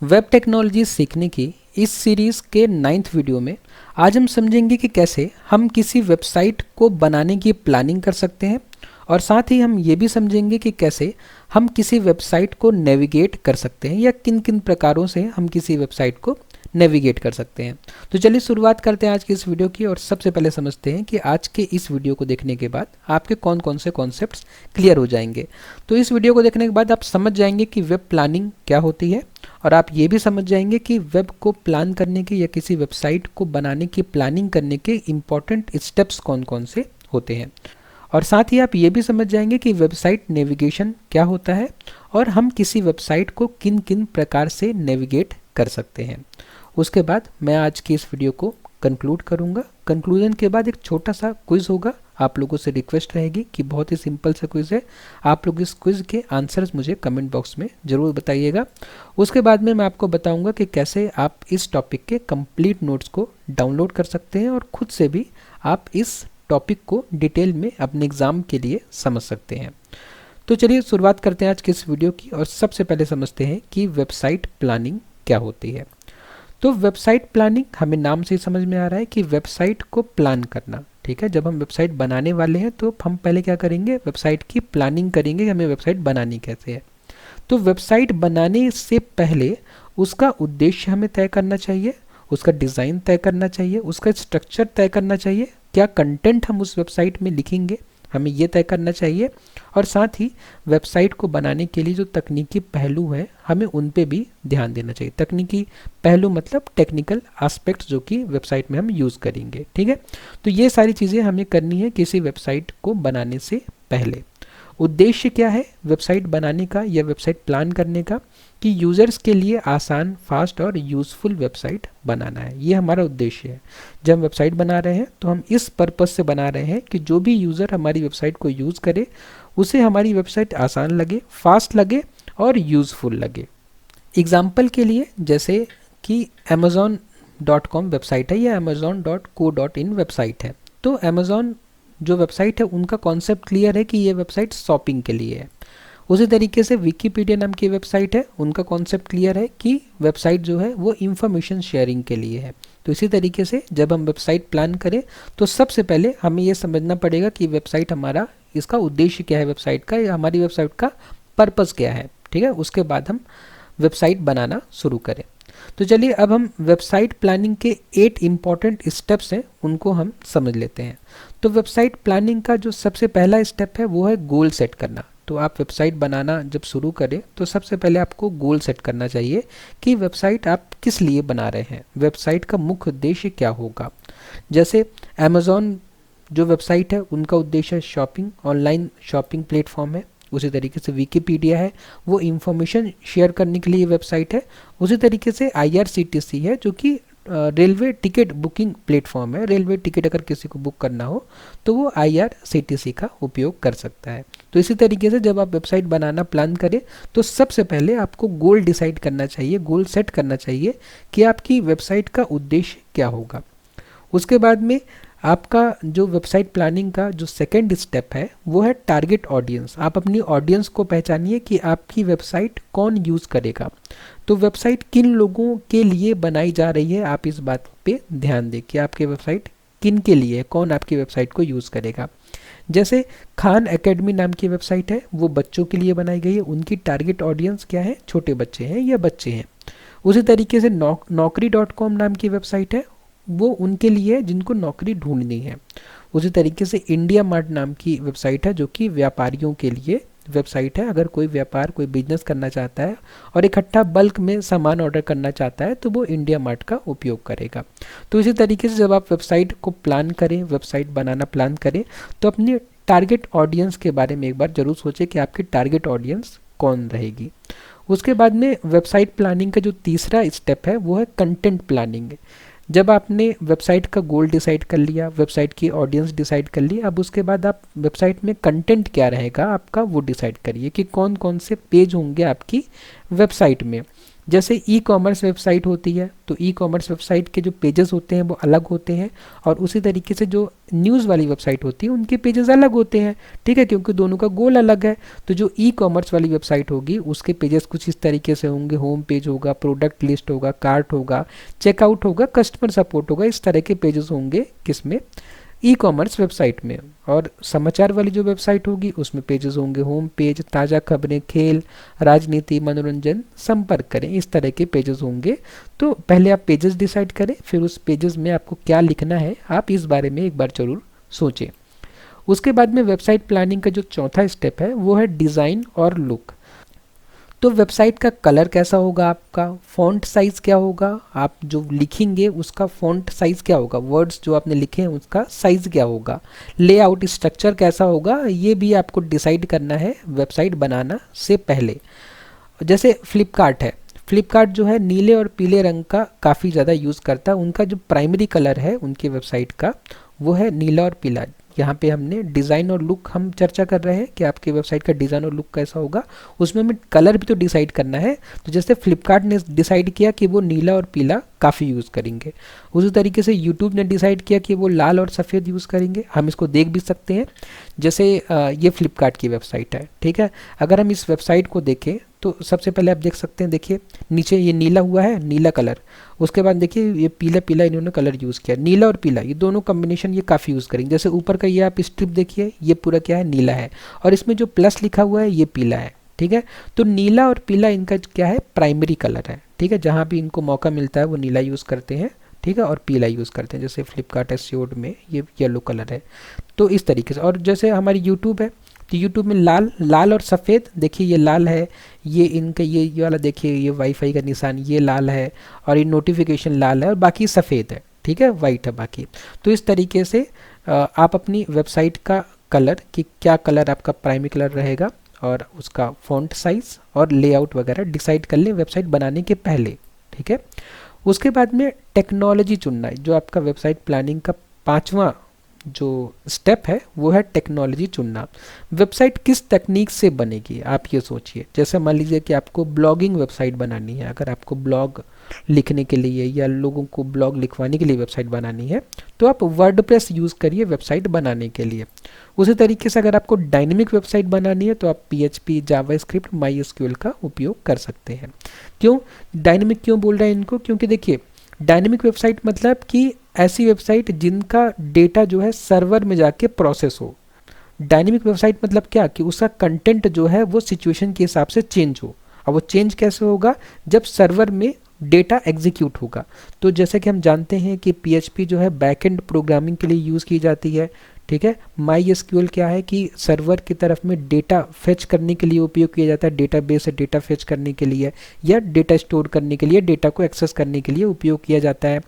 Web technology सीखने की इस सीरीज़ के 9th वीडियो में आज हम समझेंगे कि कैसे हम किसी वेबसाइट को बनाने की प्लानिंग कर सकते हैं और साथ ही हम ये भी समझेंगे कि कैसे हम किसी वेबसाइट को नेविगेट कर सकते हैं या किन किन प्रकारों से हम किसी वेबसाइट को नेविगेट कर सकते हैं। तो चलिए शुरुआत करते हैं आज की इस वीडियो की और सबसे पहले समझते हैं कि आज के इस वीडियो को देखने के बाद आपके कौन कौन से कॉन्सेप्ट्स क्लियर हो जाएंगे। तो इस वीडियो को देखने के बाद आप समझ जाएंगे कि वेब प्लानिंग क्या होती है और आप ये भी समझ जाएंगे कि वेब को प्लान करने के या किसी वेबसाइट को बनाने की प्लानिंग करने के इम्पॉर्टेंट स्टेप्स कौन कौन से होते हैं। और साथ ही आप ये भी समझ जाएंगे कि वेबसाइट नेविगेशन क्या होता है और हम किसी वेबसाइट को किन किन प्रकार से नेविगेट कर सकते हैं। उसके बाद मैं आज की इस वीडियो को कंक्लूड करूंगा। कंक्लूजन के बाद एक छोटा सा क्विज होगा। आप लोगों से रिक्वेस्ट रहेगी कि बहुत ही सिंपल सा क्विज है, आप लोग इस क्विज के आंसर्स मुझे कमेंट बॉक्स में ज़रूर बताइएगा। उसके बाद में मैं आपको बताऊंगा कि कैसे आप इस टॉपिक के कंप्लीट नोट्स को डाउनलोड कर सकते हैं और खुद से भी आप इस टॉपिक को डिटेल में अपने एग्ज़ाम के लिए समझ सकते हैं। तो चलिए शुरुआत करते हैं आज की इस वीडियो की और सबसे पहले समझते हैं कि वेबसाइट प्लानिंग क्या होती है। तो वेबसाइट प्लानिंग हमें नाम से ही समझ में आ रहा है कि वेबसाइट को प्लान करना। ठीक है, जब हम वेबसाइट बनाने वाले हैं तो हम पहले क्या करेंगे, वेबसाइट की प्लानिंग करेंगे कि हमें वेबसाइट बनानी कैसे है। तो वेबसाइट बनाने से पहले उसका उद्देश्य हमें तय करना चाहिए, उसका डिज़ाइन तय करना चाहिए, उसका स्ट्रक्चर तय करना चाहिए, क्या कंटेंट हम उस वेबसाइट में लिखेंगे हमें ये तय करना चाहिए। और साथ ही वेबसाइट को बनाने के लिए जो तकनीकी पहलू हैं हमें उन पे भी ध्यान देना चाहिए। तकनीकी पहलू मतलब टेक्निकल एस्पेक्ट्स जो कि वेबसाइट में हम यूज़ करेंगे। ठीक है, तो ये सारी चीज़ें हमें करनी है किसी वेबसाइट को बनाने से पहले। उद्देश्य क्या है वेबसाइट बनाने का या वेबसाइट प्लान करने का, कि यूज़र्स के लिए आसान, फास्ट और यूज़फुल वेबसाइट बनाना है। ये हमारा उद्देश्य है। जब हम वेबसाइट बना रहे हैं तो हम इस पर्पस से बना रहे हैं कि जो भी यूज़र हमारी वेबसाइट को यूज़ करे उसे हमारी वेबसाइट आसान लगे, फास्ट लगे और यूज़फुल लगे। एग्जाम्पल के लिए जैसे कि amazon.com वेबसाइट है या amazon.co.in वेबसाइट है। तो अमेज़ॉन जो वेबसाइट है उनका कॉन्सेप्ट क्लियर है कि ये वेबसाइट शॉपिंग के लिए है। उसी तरीके से विकीपीडिया नाम की वेबसाइट है, उनका कॉन्सेप्ट क्लियर है कि वेबसाइट जो है वो इंफॉर्मेशन शेयरिंग के लिए है। तो इसी तरीके से जब हम वेबसाइट प्लान करें तो सबसे पहले हमें ये समझना पड़ेगा कि वेबसाइट हमारा, इसका उद्देश्य क्या है वेबसाइट का, या हमारी वेबसाइट का पर्पस क्या है। ठीक है, उसके बाद हम वेबसाइट बनाना शुरू करें। तो चलिए अब हम वेबसाइट प्लानिंग के 8 इम्पॉर्टेंट स्टेप्स हैं उनको हम समझ लेते हैं। तो वेबसाइट प्लानिंग का जो सबसे पहला स्टेप है वो है गोल सेट करना। तो आप वेबसाइट बनाना जब शुरू करें तो सबसे पहले आपको गोल सेट करना चाहिए कि वेबसाइट आप किस लिए बना रहे हैं, वेबसाइट का मुख्य उद्देश्य क्या होगा। जैसे अमेज़ॉन जो वेबसाइट है उनका उद्देश्य शॉपिंग, ऑनलाइन शॉपिंग प्लेटफॉर्म है। उसी तरीके से विकीपीडिया है, वो इंफॉर्मेशन शेयर करने के लिए वेबसाइट है। उसी तरीके से IRCTC है जो कि रेलवे टिकट बुकिंग प्लेटफॉर्म है। रेलवे टिकट अगर किसी को बुक करना हो तो वो IRCTC का उपयोग कर सकता है। तो इसी तरीके से जब आप वेबसाइट बनाना प्लान करें तो सबसे पहले आपको गोल डिसाइड करना चाहिए, गोल सेट करना चाहिए कि आपकी वेबसाइट का उद्देश्य क्या होगा। उसके बाद में आपका जो वेबसाइट प्लानिंग का जो सेकेंड स्टेप है वो है टारगेट ऑडियंस। आप अपनी ऑडियंस को पहचानिए कि आपकी वेबसाइट कौन यूज़ करेगा। तो वेबसाइट किन लोगों के लिए बनाई जा रही है, आप इस बात पे ध्यान दें कि आपकी वेबसाइट किन के लिए है, कौन आपकी वेबसाइट को यूज़ करेगा। जैसे खान एकेडमी नाम की वेबसाइट है, वो बच्चों के लिए बनाई गई है। उनकी टारगेट ऑडियंस क्या है, छोटे बच्चे हैं या बच्चे हैं। उसी तरीके से नौकरी.com नाम की वेबसाइट है, वो उनके लिए है जिनको नौकरी ढूंढनी है। उसी तरीके से इंडिया मार्ट नाम की वेबसाइट है जो कि व्यापारियों के लिए वेबसाइट है। अगर कोई व्यापार, कोई बिजनेस करना चाहता है और इकट्ठा बल्क में सामान ऑर्डर करना चाहता है तो वो इंडिया मार्ट का उपयोग करेगा। तो इसी तरीके से जब आप वेबसाइट को प्लान करें, वेबसाइट बनाना प्लान करें तो अपनी टारगेट ऑडियंस के बारे में एक बार जरूर सोचें कि आपकी टारगेट ऑडियंस कौन रहेगी। उसके बाद में वेबसाइट प्लानिंग का जो तीसरा स्टेप है वो है कंटेंट प्लानिंग। जब आपने वेबसाइट का गोल डिसाइड कर लिया, वेबसाइट की ऑडियंस डिसाइड कर ली, अब उसके बाद आप वेबसाइट में कंटेंट क्या रहेगा आपका वो डिसाइड करिए कि कौन कौन से पेज होंगे आपकी वेबसाइट में। जैसे ई कॉमर्स वेबसाइट होती है तो ई कॉमर्स वेबसाइट के जो पेजेस होते हैं वो अलग होते हैं, और उसी तरीके से जो न्यूज़ वाली वेबसाइट होती है उनके पेजेस अलग होते हैं, ठीक है, क्योंकि दोनों का गोल अलग है। तो जो ई कॉमर्स वाली वेबसाइट होगी उसके पेजेस कुछ इस तरीके से होंगे, होम पेज होगा, प्रोडक्ट लिस्ट होगा, कार्ट होगा, चेकआउट होगा, कस्टमर सपोर्ट होगा, इस तरह के पेजेस होंगे किसमें, ई कॉमर्स वेबसाइट में। और समाचार वाली जो वेबसाइट होगी उसमें पेजेस होंगे होम पेज, ताज़ा खबरें, खेल, राजनीति, मनोरंजन, संपर्क करें, इस तरह के पेजेस होंगे। तो पहले आप पेजेस डिसाइड करें, फिर उस पेजेस में आपको क्या लिखना है आप इस बारे में एक बार ज़रूर सोचें। उसके बाद में वेबसाइट प्लानिंग का जो चौथा स्टेप है वो है डिज़ाइन और लुक। तो वेबसाइट का कलर कैसा होगा, आपका फ़ॉन्ट साइज़ क्या होगा, आप जो लिखेंगे उसका फ़ॉन्ट साइज़ क्या होगा, वर्ड्स जो आपने लिखे हैं उसका साइज़ क्या होगा, लेआउट स्ट्रक्चर कैसा होगा, ये भी आपको डिसाइड करना है वेबसाइट बनाना से पहले। जैसे फ्लिपकार्ट है, फ्लिपकार्ट जो है नीले और पीले रंग का काफ़ी ज़्यादा यूज़ करता है, उनका जो प्राइमरी कलर है उनकी वेबसाइट का वो है नीला और पीला। यहाँ पे हमने डिज़ाइन और लुक हम चर्चा कर रहे हैं कि आपकी वेबसाइट का डिज़ाइन और लुक कैसा होगा, उसमें हमें कलर भी तो डिसाइड करना है। तो जैसे फ्लिपकार्ट ने डिसाइड किया कि वो नीला और पीला काफ़ी यूज़ करेंगे, उसी तरीके से यूट्यूब ने डिसाइड किया कि वो लाल और सफ़ेद यूज़ करेंगे। हम इसको देख भी सकते हैं, जैसे ये फ्लिपकार्ट की वेबसाइट है, ठीक है। अगर हम इस वेबसाइट को देखें तो सबसे पहले आप देख सकते हैं, देखिए नीचे ये नीला हुआ है, नीला कलर, उसके बाद देखिए ये पीला पीला इन्होंने कलर यूज़ किया, नीला और पीला ये दोनों कॉम्बिनेशन ये काफ़ी यूज़ करेंगे। जैसे ऊपर का ये आप स्ट्रिप देखिए, ये पूरा क्या है, नीला है, और इसमें जो प्लस लिखा हुआ है ये पीला है, ठीक है। तो नीला और पीला इनका क्या है, प्राइमरी कलर है, ठीक है। जहाँ भी इनको मौका मिलता है वो नीला यूज़ करते हैं, ठीक है, और पीला यूज़ करते हैं। जैसे फ्लिपकार्ट एसईओ में ये येलो कलर है, तो इस तरीके से। और जैसे हमारी यूट्यूब है तो यूट्यूब में लाल, लाल और सफ़ेद, देखिए ये लाल है, ये इनका ये वाला देखिए ये वाईफाई का निशान ये लाल है, और ये नोटिफिकेशन लाल है, और बाकी सफ़ेद है, ठीक है, वाइट है बाकी। तो इस तरीके से आप अपनी वेबसाइट का कलर कि क्या कलर आपका प्राइमरी कलर रहेगा और उसका फ़ॉन्ट साइज़ और लेआउट वगैरह डिसाइड कर लें वेबसाइट बनाने के पहले, ठीक है। उसके बाद में टेक्नोलॉजी चुनना है, जो आपका वेबसाइट प्लानिंग का पांचवा जो स्टेप है वो है टेक्नोलॉजी चुनना। वेबसाइट किस तकनीक से बनेगी आप ये सोचिए। जैसे मान लीजिए कि आपको ब्लॉगिंग वेबसाइट बनानी है, अगर आपको ब्लॉग लिखने के लिए या लोगों को ब्लॉग लिखवाने के लिए वेबसाइट बनानी है तो आप वर्डप्रेस यूज़ करिए वेबसाइट बनाने के लिए। उसी तरीके से अगर आपको डायनेमिक वेबसाइट बनानी है तो आप PHP, जावास्क्रिप्ट, MySQL का उपयोग कर सकते हैं। क्यों डायनेमिक क्यों बोल रहे हैं इनको, क्योंकि देखिए डायनेमिक वेबसाइट मतलब कि ऐसी वेबसाइट जिनका डेटा जो है सर्वर में जाके प्रोसेस हो। डायनेमिक वेबसाइट मतलब क्या कि उसका कंटेंट जो है वो सिचुएशन के हिसाब से चेंज हो। अब वो चेंज कैसे होगा, जब सर्वर में डेटा एग्जीक्यूट होगा। तो जैसे कि हम जानते हैं कि PHP जो है बैकएंड प्रोग्रामिंग के लिए यूज़ की जाती है, ठीक है। MySQL क्या है कि सर्वर की तरफ में डेटा फेच करने के लिए उपयोग किया जाता है, डेटाबेस से डेटा फेच करने के लिए या डेटा स्टोर करने के लिए, डेटा को एक्सेस करने के लिए उपयोग किया जाता है।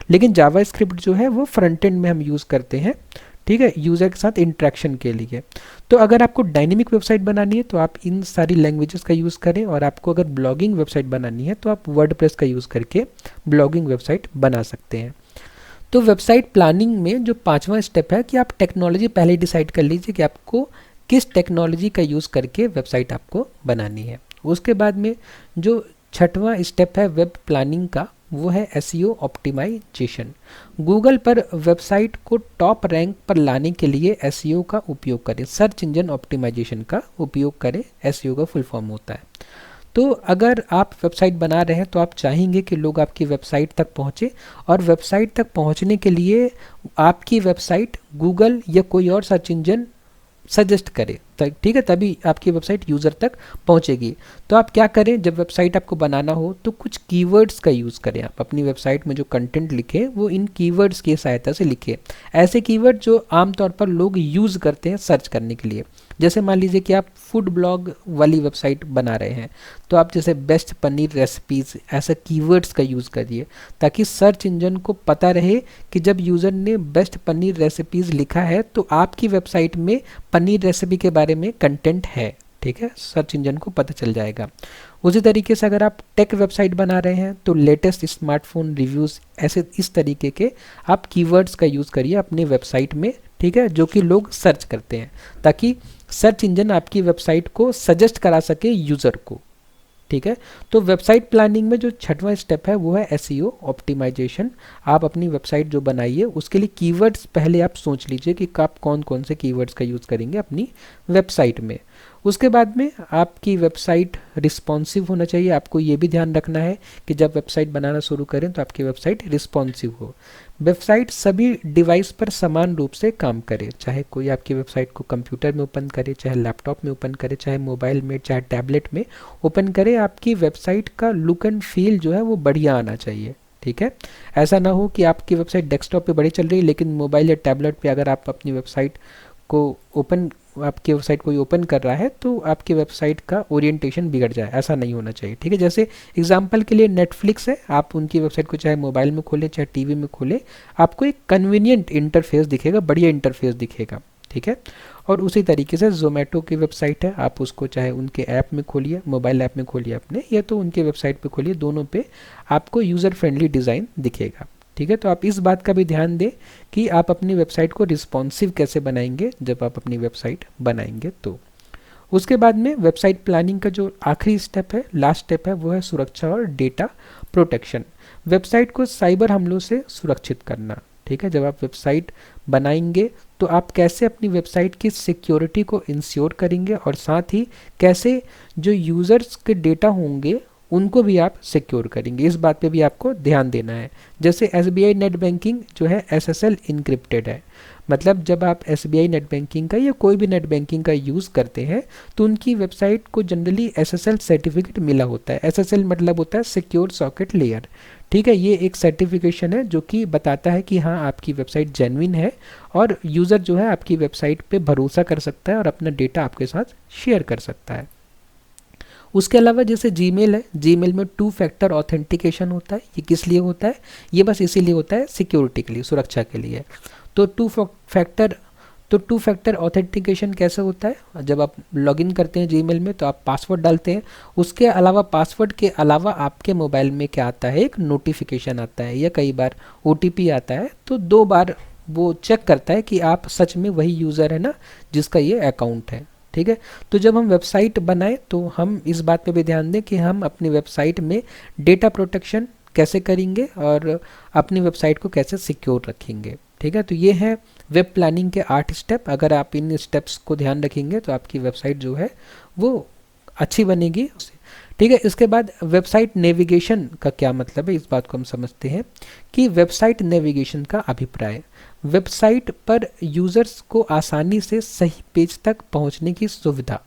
लेकिन जावास्क्रिप्ट जो है वो फ्रंट एंड में हम यूज़ करते हैं, ठीक है, यूज़र के साथ इंटरेक्शन के लिए। तो अगर आपको डायनेमिक वेबसाइट बनानी है तो आप इन सारी लैंग्वेजेस का यूज़ करें, और आपको अगर ब्लॉगिंग वेबसाइट बनानी है तो आप वर्डप्रेस का यूज़ करके ब्लॉगिंग वेबसाइट बना सकते हैं। तो वेबसाइट प्लानिंग में जो पांचवा स्टेप है कि आप टेक्नोलॉजी पहले डिसाइड कर लीजिए कि आपको किस टेक्नोलॉजी का यूज़ करके वेबसाइट आपको बनानी है। उसके बाद में जो छठवां स्टेप है वेब प्लानिंग का वो है SEO ऑप्टिमाइजेशन। गूगल पर वेबसाइट को टॉप रैंक पर लाने के लिए SEO का उपयोग करें, सर्च इंजन ऑप्टिमाइजेशन का उपयोग करें, SEO का फुल फॉर्म होता है। तो अगर आप वेबसाइट बना रहे हैं तो आप चाहेंगे कि लोग आपकी वेबसाइट तक पहुँचे, और वेबसाइट तक पहुँचने के लिए आपकी वेबसाइट गूगल या कोई और सर्च इंजन सजेस्ट करे, ठीक है, तभी आपकी वेबसाइट यूज़र तक पहुंचेगी। तो आप क्या करें, जब वेबसाइट आपको बनाना हो तो कुछ कीवर्ड्स का यूज़ करें। आप अपनी वेबसाइट में जो कंटेंट लिखें वो इन कीवर्ड्स की सहायता से लिखें, ऐसे कीवर्ड जो आमतौर पर लोग यूज़ करते हैं सर्च करने के लिए। जैसे मान लीजिए कि आप फूड ब्लॉग वाली वेबसाइट बना रहे हैं तो आप जैसे बेस्ट पनीर रेसिपीज़ ऐसे कीवर्ड्स का यूज़ करिए, ताकि सर्च इंजन को पता रहे कि जब यूज़र ने बेस्ट पनीर रेसिपीज़ लिखा है तो आपकी वेबसाइट में पनीर रेसिपी के बारे में कंटेंट है, ठीक है, सर्च इंजन को पता चल जाएगा। उसी तरीके से अगर आप टेक वेबसाइट बना रहे हैं तो लेटेस्ट स्मार्टफोन रिव्यूज़ ऐसे इस तरीके के आप कीवर्ड्स का यूज़ करिए अपनी वेबसाइट में, ठीक है, जो कि लोग सर्च करते हैं, ताकि सर्च इंजन आपकी वेबसाइट को सजेस्ट करा सके यूज़र को। ठीक है। तो वेबसाइट प्लानिंग में जो छठवां स्टेप है वो है एसईओ ऑप्टिमाइजेशन। आप अपनी वेबसाइट जो बनाइए उसके लिए कीवर्ड्स पहले आप सोच लीजिए कि आप कौन कौन से कीवर्ड्स का यूज़ करेंगे अपनी वेबसाइट में। उसके बाद में आपकी वेबसाइट रिस्पॉन्सिव होना चाहिए। आपको ये भी ध्यान रखना है कि जब वेबसाइट बनाना शुरू करें तो आपकी वेबसाइट रिस्पॉन्सिव हो। वेबसाइट सभी डिवाइस पर समान रूप से काम करे, चाहे कोई आपकी वेबसाइट को कंप्यूटर में ओपन करे, चाहे लैपटॉप में ओपन करे, चाहे मोबाइल में, चाहे टैबलेट में ओपन करे। आपकी वेबसाइट का लुक एंड फील जो है वो बढ़िया आना चाहिए, ठीक है। ऐसा ना हो कि आपकी वेबसाइट डेस्कटॉप पे बड़ी चल रही है लेकिन मोबाइल या टैबलेट पे अगर आप अपनी वेबसाइट को ओपन आपकी वेबसाइट कोई ओपन कर रहा है तो आपकी वेबसाइट का ओरिएंटेशन बिगड़ जाए, ऐसा नहीं होना चाहिए, ठीक है। जैसे एग्जांपल के लिए नेटफ्लिक्स है, आप उनकी वेबसाइट को चाहे मोबाइल में खोलें चाहे टीवी में खोलें, आपको एक कन्वीनियंट इंटरफेस दिखेगा, बढ़िया इंटरफेस दिखेगा, ठीक है। और उसी तरीके से जोमेटो की वेबसाइट है, आप उसको चाहे उनके ऐप में खोलिए, मोबाइल ऐप में खोलिए अपने, या तो उनके वेबसाइट पे खोलिए, दोनों पे आपको यूज़र फ्रेंडली डिज़ाइन दिखेगा, ठीक है। तो आप इस बात का भी ध्यान दें कि आप अपनी वेबसाइट को रिस्पॉन्सिव कैसे बनाएंगे जब आप अपनी वेबसाइट बनाएंगे। तो उसके बाद में वेबसाइट प्लानिंग का जो आखिरी स्टेप है, लास्ट स्टेप है, वो है सुरक्षा और डेटा प्रोटेक्शन। वेबसाइट को साइबर हमलों से सुरक्षित करना, ठीक है। जब आप वेबसाइट बनाएंगे तो आप कैसे अपनी वेबसाइट की सिक्योरिटी को इंश्योर करेंगे और साथ ही कैसे जो यूज़र्स के डेटा होंगे उनको भी आप सिक्योर करेंगे, इस बात पे भी आपको ध्यान देना है। जैसे एसबीआई नेट बैंकिंग जो है एसएसएल इनक्रिप्टेड है, मतलब जब आप एसबीआई नेट बैंकिंग का या कोई भी नेट बैंकिंग का यूज़ करते हैं तो उनकी वेबसाइट को जनरली एसएसएल सर्टिफिकेट मिला होता है। एसएसएल मतलब होता है सिक्योर सॉकेट लेयर, ठीक है। ये एक सर्टिफिकेशन है जो कि बताता है कि हाँ आपकी वेबसाइट जेन्युइन है और यूज़र जो है आपकी वेबसाइट पे भरोसा कर सकता है और अपना डेटा आपके साथ शेयर कर सकता है। उसके अलावा जैसे जीमेल है, जीमेल में 2 फैक्टर ऑथेंटिकेशन होता है। ये किस लिए होता है? ये बस इसीलिए होता है सिक्योरिटी के लिए, सुरक्षा के लिए। तो टू फैक्टर ऑथेंटिकेशन कैसे होता है? जब आप लॉगिन करते हैं जीमेल में तो आप पासवर्ड डालते हैं, उसके अलावा पासवर्ड के अलावा आपके मोबाइल में क्या आता है, एक नोटिफिकेशन आता है या कई बार ओटीपी आता है, तो 2 बार वो चेक करता है कि आप सच में वही यूज़र है ना जिसका ये अकाउंट है, ठीक है। तो जब हम वेबसाइट बनाएं तो हम इस बात पे भी ध्यान दें कि हम अपनी वेबसाइट में डेटा प्रोटेक्शन कैसे करेंगे और अपनी वेबसाइट को कैसे सिक्योर रखेंगे, ठीक है। तो ये है वेब प्लानिंग के 8 स्टेप। अगर आप इन स्टेप्स को ध्यान रखेंगे तो आपकी वेबसाइट जो है वो अच्छी बनेगी, ठीक है। इसके बाद वेबसाइट नेविगेशन का क्या मतलब है, इस बात को हम समझते हैं कि वेबसाइट नेविगेशन का अभिप्राय, वेबसाइट पर यूज़र्स को आसानी से सही पेज तक पहुंचने की सुविधा।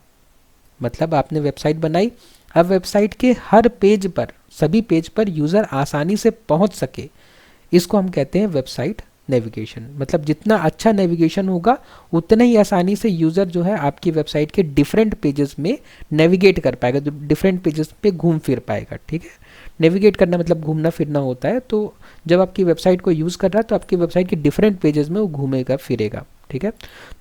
मतलब आपने वेबसाइट बनाई, अब वेबसाइट के हर पेज पर, सभी पेज पर यूज़र आसानी से पहुंच सके, इसको हम कहते हैं वेबसाइट नेविगेशन। मतलब जितना अच्छा नेविगेशन होगा उतना ही आसानी से यूज़र जो है आपकी वेबसाइट के डिफरेंट पेजेस में नेविगेट कर पाएगा, डिफरेंट पेजेस पे घूम फिर पाएगा, ठीक है। नेविगेट करना मतलब घूमना फिरना होता है। तो जब आपकी वेबसाइट को यूज़ कर रहा है तो आपकी वेबसाइट के डिफरेंट पेजेस में वो घूमेगा फिरेगा, ठीक है।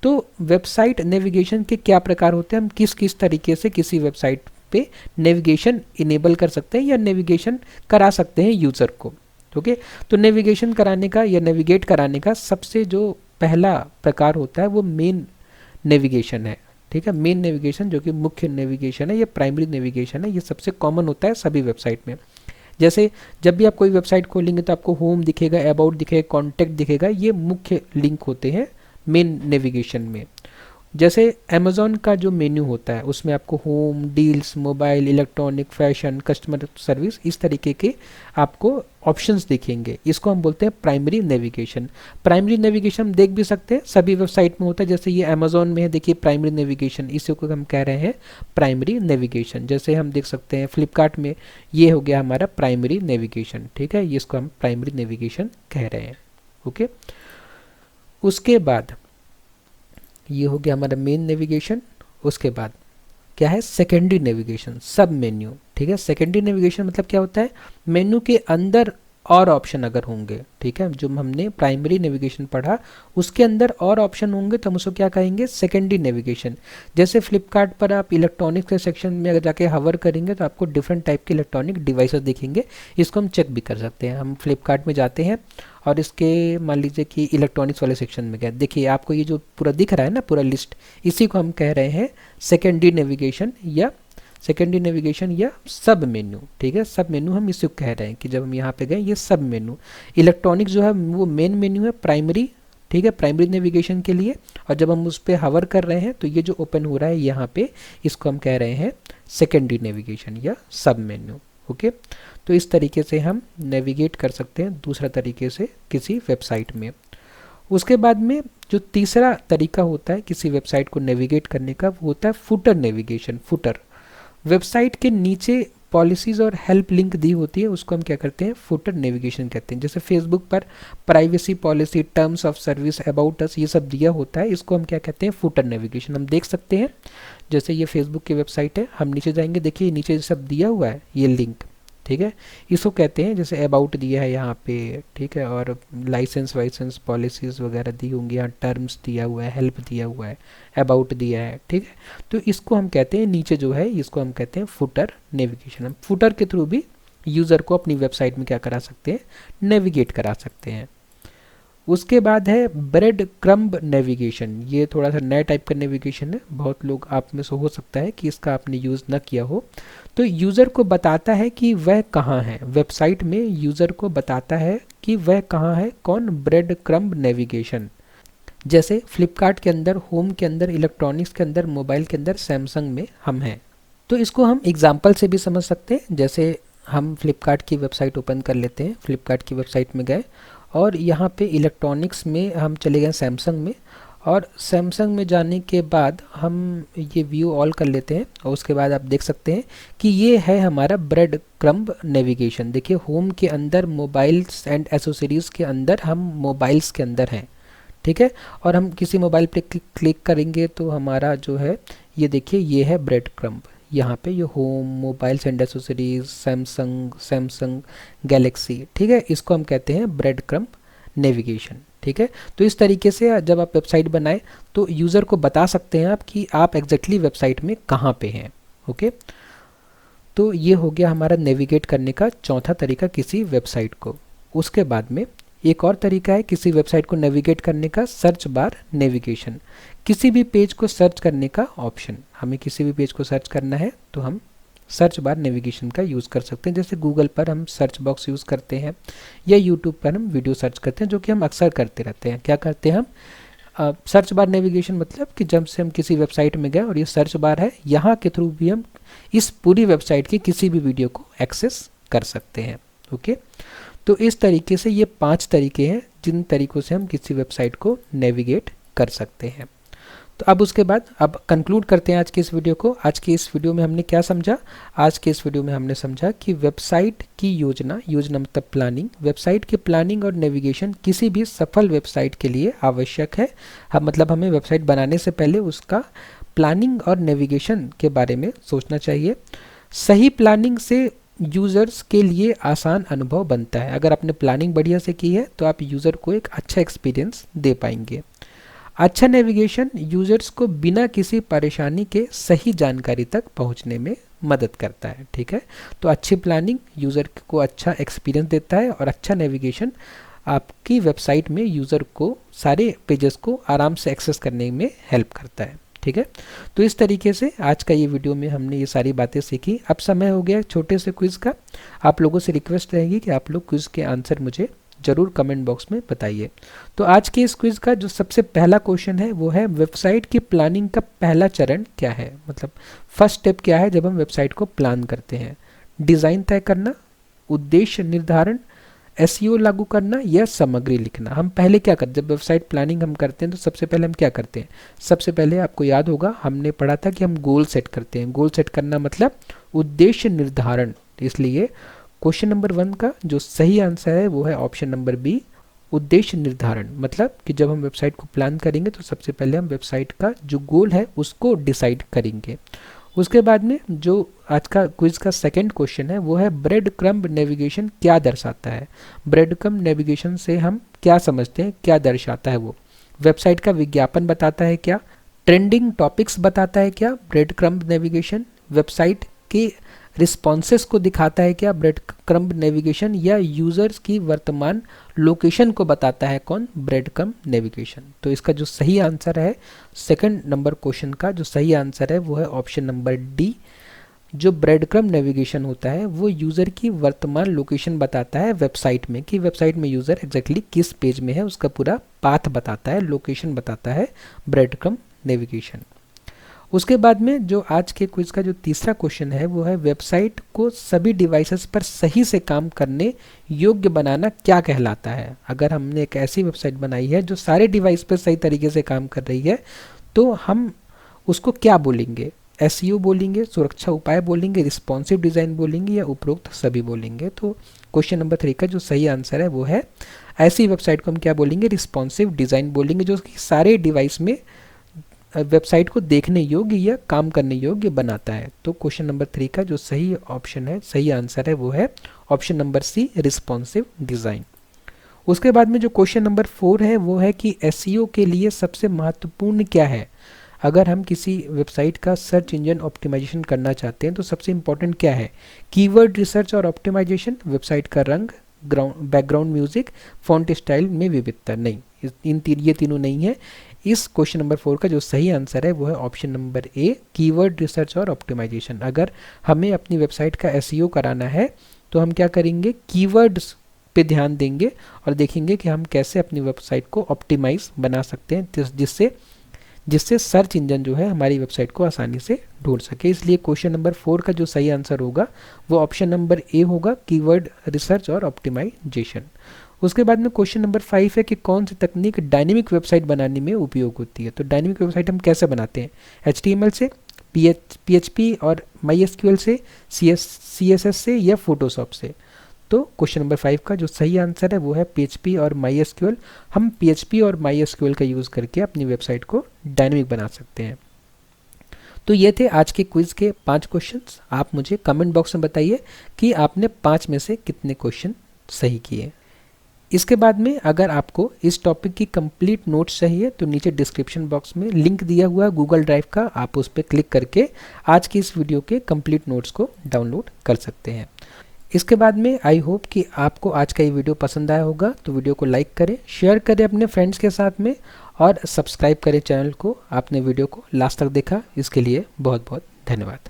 तो वेबसाइट नेविगेशन के क्या प्रकार होते हैं, हम किस किस तरीके से किसी वेबसाइट पे नेविगेशन इनेबल कर सकते हैं या नेविगेशन करा सकते हैं यूज़र को, ओके। तो नेविगेशन कराने का या नेविगेट कराने का सबसे जो पहला प्रकार होता है वो मेन नेविगेशन है, ठीक है। मेन नेविगेशन जो कि मुख्य नेविगेशन है, ये प्राइमरी नेविगेशन है, ये सबसे कॉमन होता है सभी वेबसाइट में। जैसे जब भी आप कोई वेबसाइट खोलेंगे तो आपको होम दिखेगा, अबाउट दिखेगा, कॉन्टैक्ट दिखेगा, ये मुख्य लिंक होते हैं मेन नेविगेशन में। जैसे अमेज़ॉन का जो मेन्यू होता है उसमें आपको home, deals, mobile, electronic, fashion, customer service, इस तरीके के आपको ऑप्शंस दिखेंगे, इसको हम बोलते हैं प्राइमरी नेविगेशन। प्राइमरी नेविगेशन हम देख भी सकते हैं, सभी वेबसाइट में होता है। जैसे ये अमेज़ॉन में है, देखिए प्राइमरी नेविगेशन, इसी को हम कह रहे हैं प्राइमरी नेविगेशन। जैसे हम देख सकते हैं फ्लिपकार्ट में ये हो गया हमारा प्राइमरी नेविगेशन, ठीक है, इसको हम प्राइमरी नेविगेशन कह रहे हैं, ओके। उसके बाद ये हो गया हमारा मेन नेविगेशन। उसके बाद क्या है, सेकेंडरी नेविगेशन, सब मेन्यू, ठीक है। सेकेंडरी नेविगेशन मतलब क्या होता है, मेन्यू के अंदर और ऑप्शन अगर होंगे, ठीक है, जो हमने प्राइमरी नेविगेशन पढ़ा उसके अंदर और ऑप्शन होंगे तो हम उसको क्या कहेंगे, सेकेंडरी नेविगेशन। जैसे फ्लिपकार्ट पर आप इलेक्ट्रॉनिक्स के सेक्शन में अगर जाके हवर करेंगे तो आपको डिफरेंट टाइप के इलेक्ट्रॉनिक डिवाइसेस दिखेंगे, इसको हम चेक भी कर सकते हैं। हम फ्लिपकार्ट में जाते हैं और इसके मान लीजिए कि इलेक्ट्रॉनिक्स वाले सेक्शन में गए, देखिए आपको ये जो पूरा दिख रहा है ना, पूरा लिस्ट, इसी को हम कह रहे हैं सेकेंडरी नेविगेशन या सेकेंडरी नेविगेशन या सब मेन्यू, ठीक है, सब मेन्यू हम इसको कह रहे हैं कि जब हम यहाँ पे गए ये सब मेन्यू। इलेक्ट्रॉनिक जो है वो मेन मेन्यू है प्राइमरी, ठीक है, प्राइमरी नेविगेशन के लिए, और जब हम उस पर हवर कर रहे हैं तो ये जो ओपन हो रहा है यहाँ पे इसको हम कह रहे हैं सेकेंडरी नेविगेशन या सब मेन्यू। ओके, तो इस तरीके से हम नेविगेट कर सकते हैं दूसरा तरीके से किसी वेबसाइट में। उसके बाद में जो तीसरा तरीका होता है किसी वेबसाइट को नेविगेट करने का वो होता है फुटर नेविगेशन। फुटर वेबसाइट के नीचे पॉलिसीज़ और हेल्प लिंक दी होती है, उसको हम क्या करते हैं फुटर नेविगेशन कहते हैं। जैसे फेसबुक पर privacy policy, terms of service, about us, ये सब दिया होता है, इसको हम क्या कहते हैं फुटर नेविगेशन। हम देख सकते हैं जैसे ये फेसबुक की वेबसाइट है, हम नीचे जाएंगे, देखिए नीचे सब दिया हुआ है ये लिंक, ठीक है, इसको कहते हैं जैसे अबाउट दिया है यहाँ पे, ठीक है, और लाइसेंस वाइसेंस पॉलिसीज़ वगैरह दी होंगी, यहाँ टर्म्स दिया हुआ है, हेल्प दिया हुआ है, अबाउट दिया है, ठीक है, तो इसको हम कहते हैं नीचे जो है इसको हम कहते हैं फुटर नेविगेशन। हम फुटर के थ्रू भी यूज़र को अपनी वेबसाइट में क्या करा सकते हैं नेविगेट करा सकते हैं। उसके बाद है ब्रेड क्रम्ब नेविगेशन। ये थोड़ा सा नया टाइप का नेविगेशन है, बहुत लोग आप में से हो सकता है कि इसका आपने यूज़ न किया हो। तो यूज़र को बताता है कि वह कहाँ है, वेबसाइट में यूज़र को बताता है कि वह कहाँ है, कौन, ब्रेड क्रम्ब नेविगेशन। जैसे फ्लिपकार्ट के अंदर, होम के अंदर, इलेक्ट्रॉनिक्स के अंदर, मोबाइल के अंदर, सैमसंग में हम हैं। तो इसको हम एग्जाम्पल से भी समझ सकते हैं। जैसे हम फ्लिपकार्ट की वेबसाइट ओपन कर लेते हैं, फ्लिपकार्ट की वेबसाइट में गए और यहाँ पे इलेक्ट्रॉनिक्स में हम चले गए सैमसंग में, और सैमसंग में जाने के बाद हम ये व्यू ऑल कर लेते हैं और उसके बाद आप देख सकते हैं कि ये है हमारा ब्रेड क्रम्ब नेविगेशन। देखिए होम के अंदर, मोबाइल्स एंड एसेसरीज़ के अंदर, हम मोबाइल्स के अंदर हैं, ठीक है, और हम किसी मोबाइल पे क्लिक करेंगे तो हमारा जो है ये देखिए ये है ब्रेड क्रम्ब। यहाँ पे ये home, mobiles and accessories, Samsung Galaxy, ठीक है, इसको हम कहते हैं ब्रेड क्रम्ब नेविगेशन, ठीक है। तो इस तरीके से जब आप वेबसाइट बनाएं तो यूज़र को बता सकते हैं आप कि आप एग्जैक्टली वेबसाइट में कहाँ पे हैं। ओके, तो ये हो गया हमारा नेविगेट करने का चौथा तरीका किसी वेबसाइट को। उसके बाद में एक और तरीका है किसी वेबसाइट को नेविगेट करने का, सर्च बार नेविगेशन। किसी भी पेज को सर्च करने का ऑप्शन, हमें किसी भी पेज को सर्च करना है तो हम सर्च बार नेविगेशन का यूज़ कर सकते हैं। जैसे गूगल पर हम सर्च बॉक्स यूज़ करते हैं या यूट्यूब पर हम वीडियो सर्च करते हैं, जो कि हम अक्सर करते रहते हैं। क्या करते हैं हम सर्च बार नेविगेशन, मतलब कि जब से हम किसी वेबसाइट में गए और ये सर्च बार है, यहाँ के थ्रू भी हम इस पूरी वेबसाइट की किसी भी वीडियो को एक्सेस कर सकते हैं। ओके, तो इस तरीके से ये 5 तरीके हैं जिन तरीक़ों से हम किसी वेबसाइट को नेविगेट कर सकते हैं। तो अब उसके बाद अब कंक्लूड करते हैं आज की इस वीडियो को। आज की इस वीडियो में हमने क्या समझा? आज के इस वीडियो में हमने समझा कि वेबसाइट की योजना मतलब प्लानिंग, वेबसाइट की प्लानिंग और नेविगेशन किसी भी सफल वेबसाइट के लिए आवश्यक है। मतलब हमें वेबसाइट बनाने से पहले उसका प्लानिंग और नेविगेशन के बारे में सोचना चाहिए। सही प्लानिंग से यूज़र्स के लिए आसान अनुभव बनता है। अगर आपने प्लानिंग बढ़िया से की है तो आप यूज़र को एक अच्छा एक्सपीरियंस दे पाएंगे। अच्छा नेविगेशन यूज़र्स को बिना किसी परेशानी के सही जानकारी तक पहुंचने में मदद करता है। ठीक है, तो अच्छी प्लानिंग यूज़र को अच्छा एक्सपीरियंस देता है और अच्छा नेविगेशन आपकी वेबसाइट में यूज़र को सारे पेजेस को आराम से एक्सेस करने में हेल्प करता है। ठीक है, तो इस तरीके से आज का ये वीडियो में हमने ये सारी बातें सीखी। अब समय हो गया छोटे से क्विज़ का। आप लोगों से रिक्वेस्ट रहेगी कि आप लोग क्विज़ के आंसर मुझे ज़रूर कमेंट बॉक्स में बताइए। तो आज के इस क्विज़ का जो सबसे पहला क्वेश्चन है वो है वेबसाइट की प्लानिंग का पहला चरण क्या है? मतलब फर्स्ट स्टेप क्या है जब हम वेबसाइट को प्लान करते हैं? डिज़ाइन तय करना, उद्देश्य निर्धारण, एसईओ लागू करना या सामग्री लिखना। हम पहले क्या करते हैं जब वेबसाइट प्लानिंग हम करते हैं तो सबसे पहले हम क्या करते हैं? सबसे पहले आपको याद होगा हमने पढ़ा था कि हम गोल सेट करते हैं। गोल सेट करना मतलब उद्देश्य निर्धारण। इसलिए क्वेश्चन नंबर 1 का जो सही आंसर है वो है ऑप्शन नंबर बी, उद्देश्य निर्धारण। मतलब कि जब हम वेबसाइट को प्लान करेंगे तो सबसे पहले हम वेबसाइट का जो गोल है उसको डिसाइड करेंगे। उसके बाद में जो आज का क्विज का सेकंड क्वेश्चन है वो है ब्रेड क्रम्ब नेविगेशन क्या दर्शाता है? ब्रेड क्रम्ब नेविगेशन से हम क्या समझते हैं, क्या दर्शाता है? वो वेबसाइट का विज्ञापन बताता है क्या? ट्रेंडिंग टॉपिक्स बताता है क्या ब्रेड क्रम्ब नेविगेशन? वेबसाइट के रिस्पॉन्सेस को दिखाता है क्या ब्रेड क्रम्ब नेविगेशन? या यूज़र्स की वर्तमान लोकेशन को बताता है कौन? Bread crumb navigation. तो इसका जो सही आंसर है सेकंड नंबर क्वेश्चन का जो सही आंसर है वो है ऑप्शन नंबर डी, जो ब्रेड क्रम्ब नेविगेशन होता है वो यूज़र की वर्तमान लोकेशन बताता है वेबसाइट में, कि वेबसाइट में यूज़र एग्जैक्टली किस पेज में है, उसका पूरा पाथ बताता है, लोकेशन बताता है ब्रेड क्रम्ब नेविगेशन। उसके बाद में जो आज के क्विज का जो तीसरा क्वेश्चन है वो है वेबसाइट को सभी डिवाइसेस पर सही से काम करने योग्य बनाना क्या कहलाता है। अगर हमने एक ऐसी वेबसाइट बनाई है जो सारे डिवाइस पर सही तरीके से काम कर रही है तो हम उसको क्या बोलेंगे, एसईओ बोलेंगे, सुरक्षा उपाय बोलेंगे, रिस्पॉन्सिव डिज़ाइन बोलेंगे या उपरोक्त सभी बोलेंगे। तो क्वेश्चन नंबर 3 का जो सही आंसर है वो है ऐसी वेबसाइट को हम क्या बोलेंगे, रिस्पॉन्सिव डिज़ाइन बोलेंगे, जो कि सारे डिवाइस में वेबसाइट को देखने योग्य या काम करने योग्य बनाता है। तो क्वेश्चन नंबर 3 का जो सही ऑप्शन है, सही आंसर है वो है option number C, responsive design. उसके बाद में जो क्वेश्चन नंबर 4 है वो है कि एसईओ के लिए सबसे महत्वपूर्ण क्या है। अगर हम किसी वेबसाइट का सर्च इंजन ऑप्टिमाइजेशन करना चाहते हैं तो सबसे इंपॉर्टेंट क्या है, कीवर्ड रिसर्च और ऑप्टिमाइजेशन, वेबसाइट का रंग, बैकग्राउंड म्यूजिक, फॉन्ट स्टाइल में विविधता। नहीं, ये तीनों नहीं है। इस क्वेश्चन नंबर 4 का जो सही आंसर है वो है option number A, keyword research और ऑप्टिमाइजेशन। अगर हमें अपनी वेबसाइट का एसईओ कराना है तो हम क्या करेंगे, कीवर्ड्स पे ध्यान देंगे और देखेंगे कि हम कैसे अपनी वेबसाइट को ऑप्टिमाइज बना सकते हैं, जिससे सर्च इंजन जो है हमारी वेबसाइट को आसानी से ढूंढ सके। इसलिए क्वेश्चन नंबर 4 का जो सही आंसर होगा वो ऑप्शन नंबर ए होगा, कीवर्ड रिसर्च और ऑप्टिमाइजेशन। उसके बाद में क्वेश्चन नंबर 5 है कि कौन सी तकनीक डायनेमिक वेबसाइट बनाने में उपयोग होती है। तो डायनेमिक वेबसाइट हम कैसे बनाते हैं, HTML से, PHP और MySQL से, CSS से या फोटोशॉप से। तो क्वेश्चन नंबर 5 का जो सही आंसर है वो है PHP और MySQL। हम PHP और MySQL का यूज़ करके अपनी वेबसाइट को डायनेमिक बना सकते हैं। तो ये थे आज के क्विज़ के 5 क्वेश्चंस। आप मुझे कमेंट बॉक्स में बताइए कि आपने 5 में से कितने क्वेश्चन सही किए। इसके बाद में अगर आपको इस टॉपिक की कंप्लीट नोट्स चाहिए तो नीचे डिस्क्रिप्शन बॉक्स में लिंक दिया हुआ है गूगल ड्राइव का, आप उस पर क्लिक करके आज की इस वीडियो के कंप्लीट नोट्स को डाउनलोड कर सकते हैं। इसके बाद में आई होप कि आपको आज का ये वीडियो पसंद आया होगा, तो वीडियो को लाइक करें, शेयर करें अपने फ्रेंड्स के साथ में और सब्सक्राइब करें चैनल को। आपने वीडियो को लास्ट तक देखा इसके लिए बहुत बहुत धन्यवाद।